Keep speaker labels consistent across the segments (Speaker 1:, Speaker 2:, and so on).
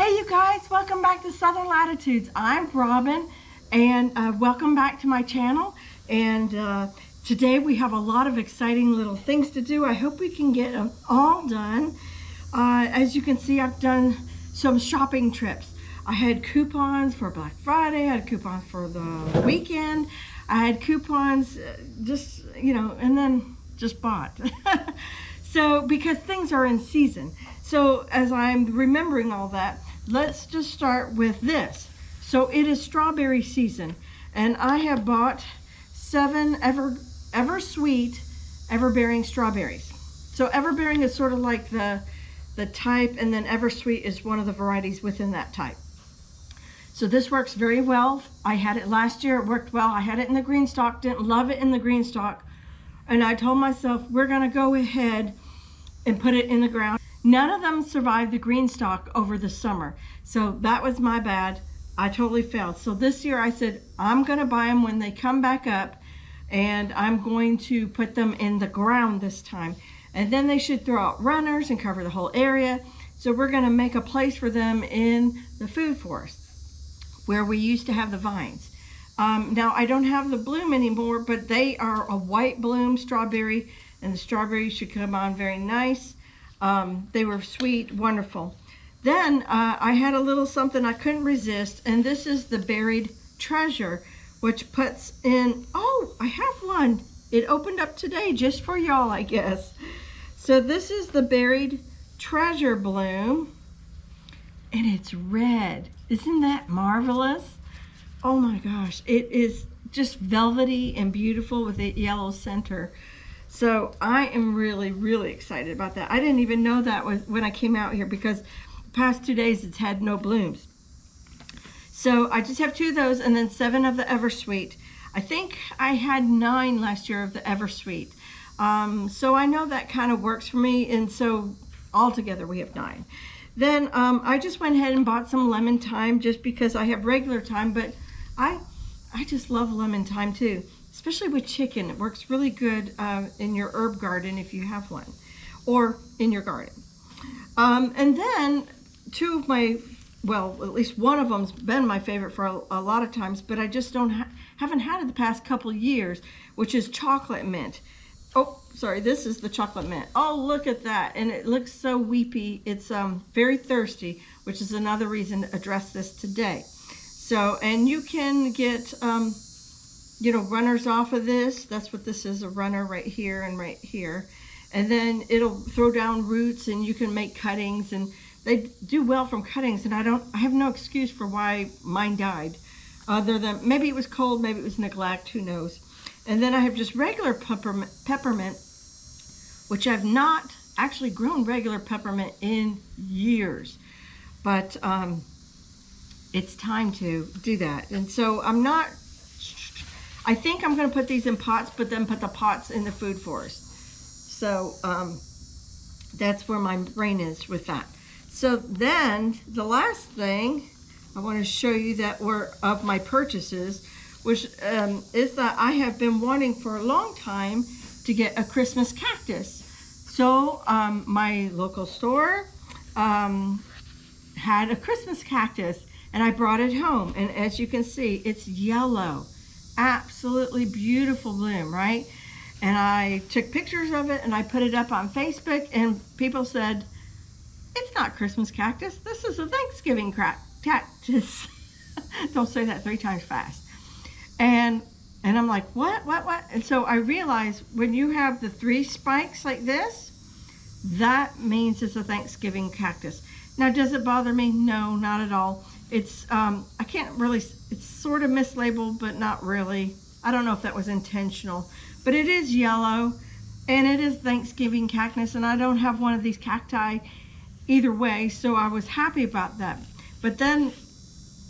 Speaker 1: Hey you guys, welcome back to Southern Latitudes. I'm Robin and welcome back to my channel. And today we have a lot of exciting little things to do. I hope we can get them all done. As you can see, I've done some shopping trips. I had coupons for Black Friday, I had coupons for the weekend, I had coupons just, and then just bought. So, because things are in season. So as I'm remembering all that, let's just start with this. So it is strawberry season, and I have bought 7 ever sweet, ever-bearing strawberries. So ever-bearing is sort of like the type, and then ever sweet is one of the varieties within that type. So this works very well. I had it last year, it worked well. I had it in the green stalk, didn't love it in the green stalk. And I told myself, we're gonna go ahead and put it in the ground. None of them survived the green stalk over the summer. So that was my bad. I totally failed. So this year I said, I'm gonna buy them when they come back up, and I'm going to put them in the ground this time. And then they should throw out runners and cover the whole area. So we're gonna make a place for them in the food forest where we used to have the vines. Now I don't have the bloom anymore, but they are a white bloom strawberry, and the strawberries should come on very nice. They were sweet, wonderful. Then I had a little something I couldn't resist, and this is the buried treasure, which puts in, oh, I have one. It opened up today just for y'all, I guess. So this is the buried treasure bloom, and it's red. Isn't that marvelous? Oh my gosh, it is just velvety and beautiful with a yellow center. So I am really, really excited about that. I didn't even know that was when I came out here, because the past 2 days it's had no blooms. So I just have 2 of those, and then 7 of the Eversweet. I think I had 9 last year of the Eversweet. So I know that kind of works for me, and so altogether we have 9. Then I just went ahead and bought some lemon thyme just because I have regular thyme, but I just love lemon thyme too, especially with chicken. It works really good in your herb garden if you have one, or in your garden. And then 2 of my, well, at least one of them's been my favorite for a lot of times, but I just haven't had it the past couple years, which is chocolate mint. Oh, sorry, this is the chocolate mint. Oh, look at that, and it looks so weepy. It's very thirsty, which is another reason to address this today. So, and you can get, runners off of this. That's what this is, a runner right here and right here. And then it'll throw down roots, and you can make cuttings, and they do well from cuttings, and I have no excuse for why mine died, other than maybe it was cold, maybe it was neglect, who knows. And then I have just regular peppermint, which I've not actually grown regular peppermint in years, but it's time to do that. And so I think I'm gonna put these in pots, but then put the pots in the food forest. So that's where my brain is with that. So then the last thing I want to show you that were of my purchases, which is that I have been wanting for a long time to get a Christmas cactus. So my local store had a Christmas cactus, and I brought it home. And as you can see, it's yellow. Absolutely beautiful bloom, right? And I took pictures of it and I put it up on Facebook, and people said, it's not Christmas cactus, this is a Thanksgiving cactus. Don't say that 3 times fast. And I'm like, what? And so I realized when you have the 3 spikes like this, that means it's a Thanksgiving cactus. Now, does it bother me? No, not at all. It's, I can't really, it's sort of mislabeled, but not really. I don't know if that was intentional, but it is yellow, and it is Thanksgiving cactus, and I don't have one of these cacti either way, so I was happy about that. But then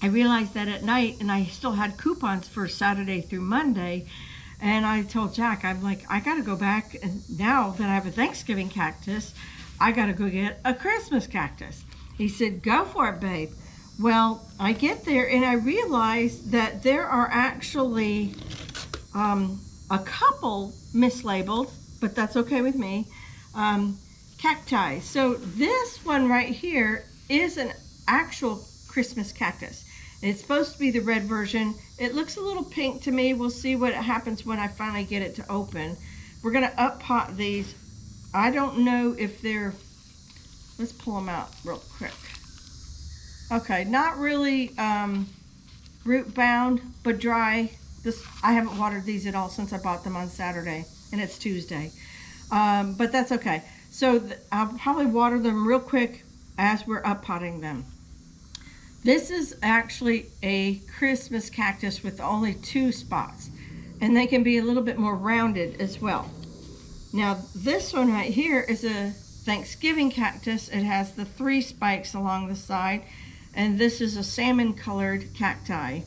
Speaker 1: I realized that at night, and I still had coupons for Saturday through Monday, and I told Jack, I'm like, I gotta go back, and now that I have a Thanksgiving cactus, I gotta go get a Christmas cactus. He said, go for it, babe. Well, I get there and I realize that there are actually a couple mislabeled, but that's okay with me, cacti. So this one right here is an actual Christmas cactus. And it's supposed to be the red version. It looks a little pink to me. We'll see what happens when I finally get it to open. We're gonna up pot these. I don't know if they're, let's pull them out real quick. Okay, not really root bound, but dry. I haven't watered these at all since I bought them on Saturday, and it's Tuesday. But that's okay. So I'll probably water them real quick as we're up potting them. This is actually a Christmas cactus with only 2 spots, and they can be a little bit more rounded as well. Now this one right here is a Thanksgiving cactus. It has the 3 spikes along the side, and this is a salmon colored cacti.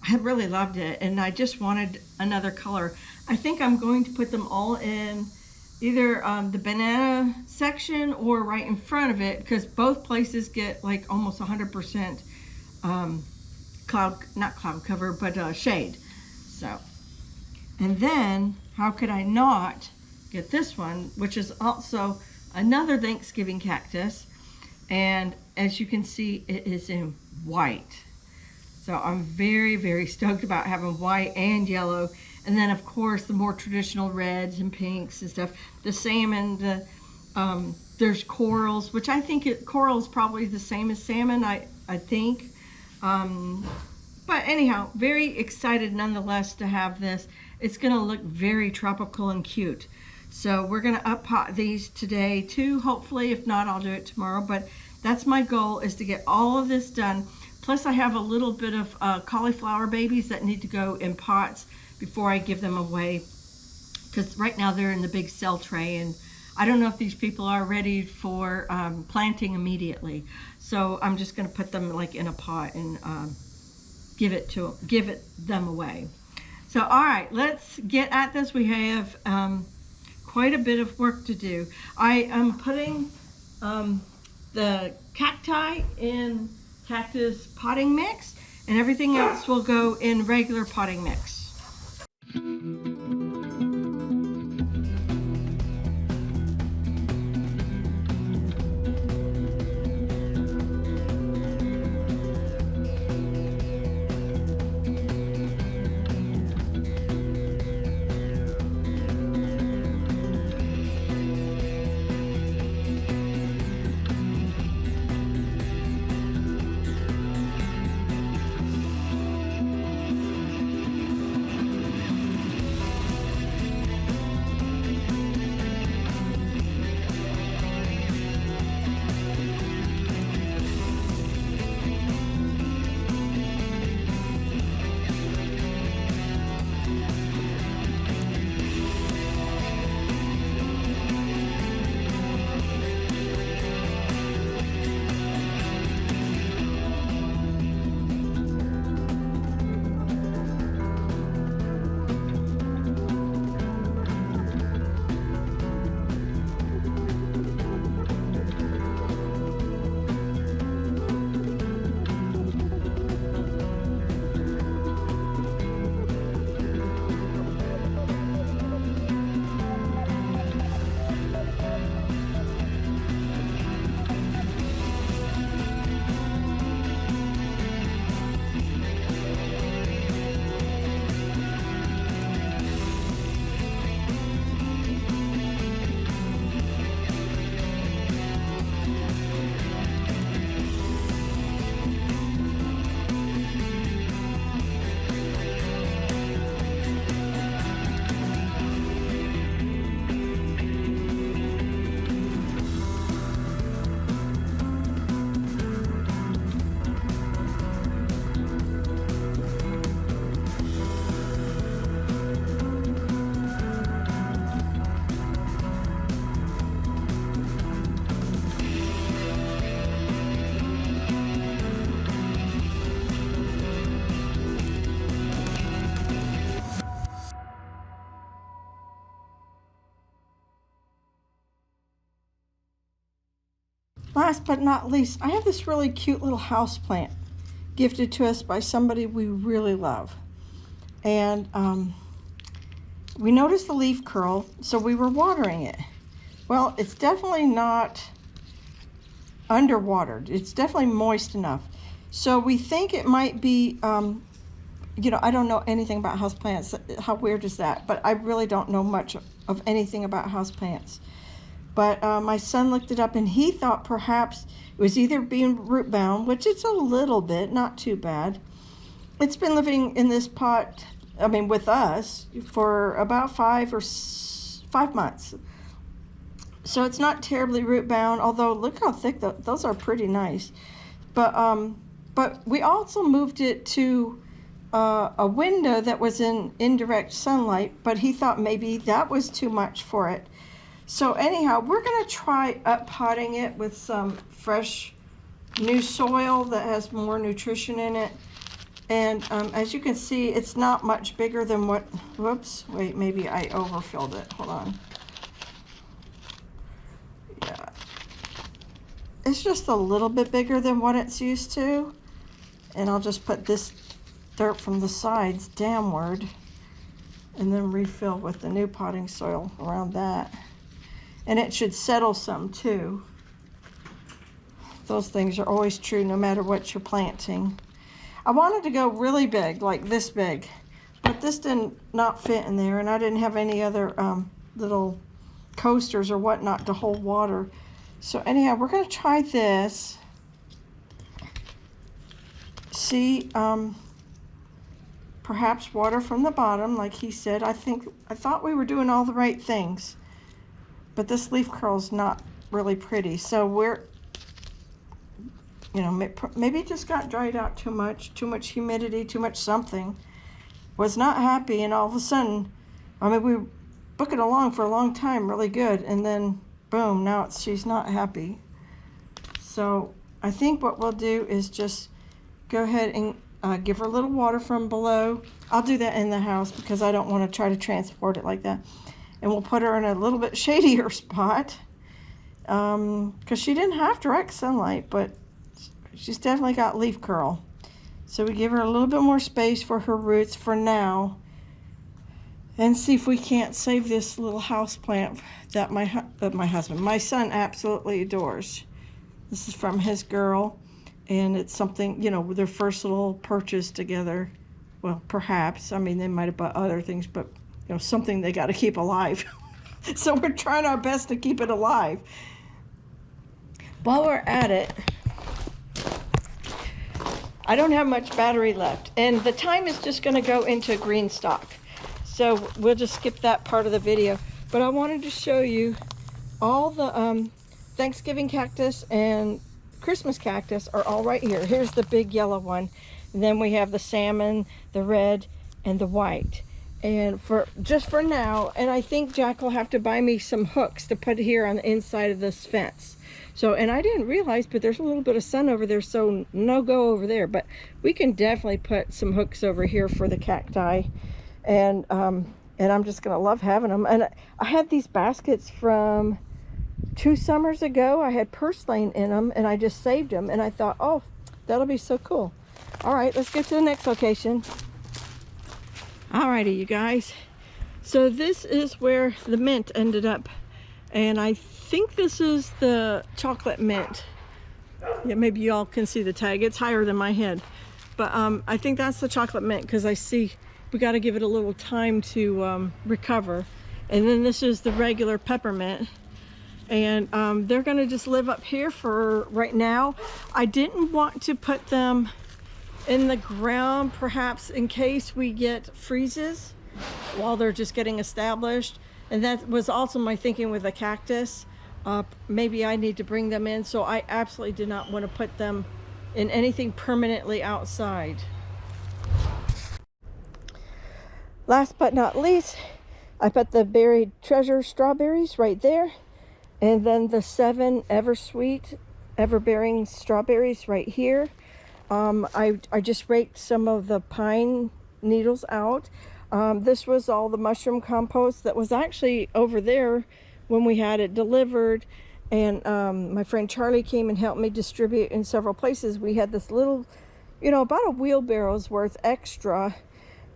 Speaker 1: I really loved it, and I just wanted another color. I think I'm going to put them all in either the banana section or right in front of it, because both places get like almost 100% not cloud cover, but shade. So, and then how could I not get this one, which is also another Thanksgiving cactus, and as you can see, it is in white. So I'm very, very stoked about having white and yellow. And then of course the more traditional reds and pinks and stuff. The salmon, there's corals, which I think coral is probably the same as salmon, I think. But anyhow, very excited nonetheless to have this. It's gonna look very tropical and cute. So we're gonna up pot these today too, hopefully. If not, I'll do it tomorrow. But that's my goal, is to get all of this done. Plus I have a little bit of cauliflower babies that need to go in pots before I give them away, because right now they're in the big cell tray, and I don't know if these people are ready for planting immediately. So I'm just going to put them like in a pot and give them away. So all right, let's get at this. We have quite a bit of work to do. I am putting the cacti in cactus potting mix, and everything else will go in regular potting mix. Last but not least, I have this really cute little house plant gifted to us by somebody we really love. And we noticed the leaf curl, so we were watering it. Well, it's definitely not underwatered. It's definitely moist enough. So we think it might be, you know, I don't know anything about houseplants. How weird is that? But I really don't know much of anything about houseplants. But my son looked it up and he thought perhaps it was either being root bound, which it's a little bit, not too bad. It's been living in this pot, I mean, with us for about 5 months. So it's not terribly root bound, although look how thick those are, pretty nice. But we also moved it to a window that was in indirect sunlight, but he thought maybe that was too much for it. So anyhow, we're gonna try up potting it with some fresh new soil that has more nutrition in it. And as you can see, it's not much bigger than what, whoops, wait, maybe I overfilled it, hold on. Yeah, it's just a little bit bigger than what it's used to. And I'll just put this dirt from the sides downward and then refill with the new potting soil around that. And it should settle some too. Those things are always true no matter what you're planting. I wanted to go really big, like this big, but this did not fit in there, and I didn't have any other little coasters or whatnot to hold water. So anyhow, we're going to try this. See, perhaps water from the bottom, like he said. I thought we were doing all the right things, but this leaf curl is not really pretty. So we're, you know, maybe it just got dried out too much humidity, too much something. Was not happy, and all of a sudden, I mean, we booked it along for a long time, really good, and then boom, now she's not happy. So I think what we'll do is just go ahead and give her a little water from below. I'll do that in the house because I don't want to try to transport it like that. And we'll put her in a little bit shadier spot because she didn't have direct sunlight, but she's definitely got leaf curl. So we give her a little bit more space for her roots for now, and see if we can't save this little house plant that my son absolutely adores. This is from his girl, and it's something, you know, their first little purchase together. Well, perhaps, I mean, they might have bought other things, but you know, something they got to keep alive. So we're trying our best to keep it alive. While we're at it, I don't have much battery left, and the time is just going to go into green stock. So we'll just skip that part of the video. But I wanted to show you all the Thanksgiving cactus and Christmas cactus are all right here. Here's the big yellow one. And then we have the salmon, the red, and the white. And just for now, and I think Jack will have to buy me some hooks to put here on the inside of this fence. So, and I didn't realize, but there's a little bit of sun over there, so no go over there. But we can definitely put some hooks over here for the cacti. And I'm just gonna love having them. And I had these baskets from 2 summers ago. I had purslane in them, and I just saved them. And I thought, oh, that'll be so cool. All right, let's get to the next location. Alrighty, you guys. So this is where the mint ended up, and I think this is the chocolate mint. Yeah, maybe you all can see the tag. It's higher than my head, but I think that's the chocolate mint because I see we got to give it a little time to recover. And then this is the regular peppermint, and they're gonna just live up here for right now. I didn't want to put them in the ground, perhaps in case we get freezes while they're just getting established. And that was also my thinking with the cactus. Maybe I need to bring them in, so I absolutely did not want to put them in anything permanently outside. Last but not least, I put the buried treasure strawberries right there, and then the 7 ever-sweet, ever-bearing strawberries right here. I just raked some of the pine needles out. This was all the mushroom compost that was actually over there when we had it delivered, and my friend Charlie came and helped me distribute in several places. We had this little, you know, about a wheelbarrow's worth extra,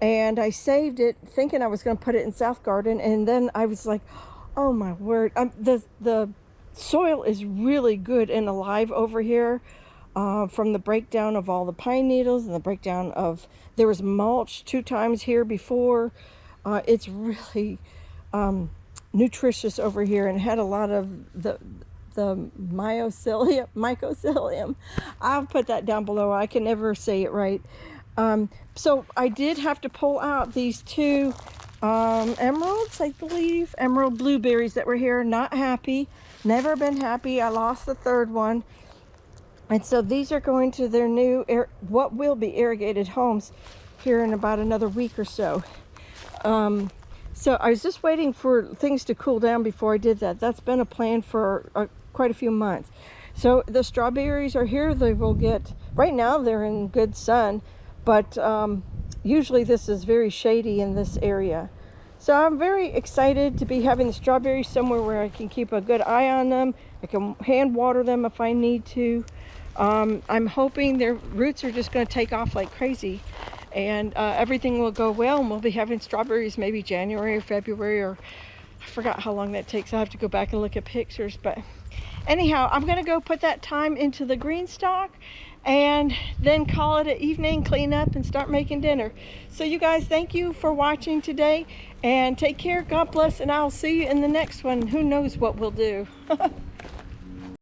Speaker 1: and I saved it thinking I was going to put it in South Garden, and then I was like, oh my word, the soil is really good and alive over here, from the breakdown of all the pine needles and the breakdown of, there was mulch 2 times here before. It's really nutritious over here, and had a lot of the mycelium. I'll put that down below. I can never say it right. So I did have to pull out these 2 emeralds, I believe, emerald blueberries that were here. Not happy, never been happy. I lost the 3rd one. And so these are going to their new, what will be irrigated homes here in about another week or so. So I was just waiting for things to cool down before I did that. That's been a plan for quite a few months. So the strawberries are here. They will get, right now they're in good sun, but usually this is very shady in this area. So I'm very excited to be having the strawberries somewhere where I can keep a good eye on them. I can hand water them if I need to. I'm hoping their roots are just going to take off like crazy, and everything will go well, and we'll be having strawberries maybe January or February, or I forgot how long that takes. I have to go back and look at pictures. But anyhow, I'm going to go put that thyme into the green stock and then call it an evening, clean up and start making dinner. So you guys, thank you for watching today, and take care. God bless, and I'll see you in the next one. Who knows what we'll do.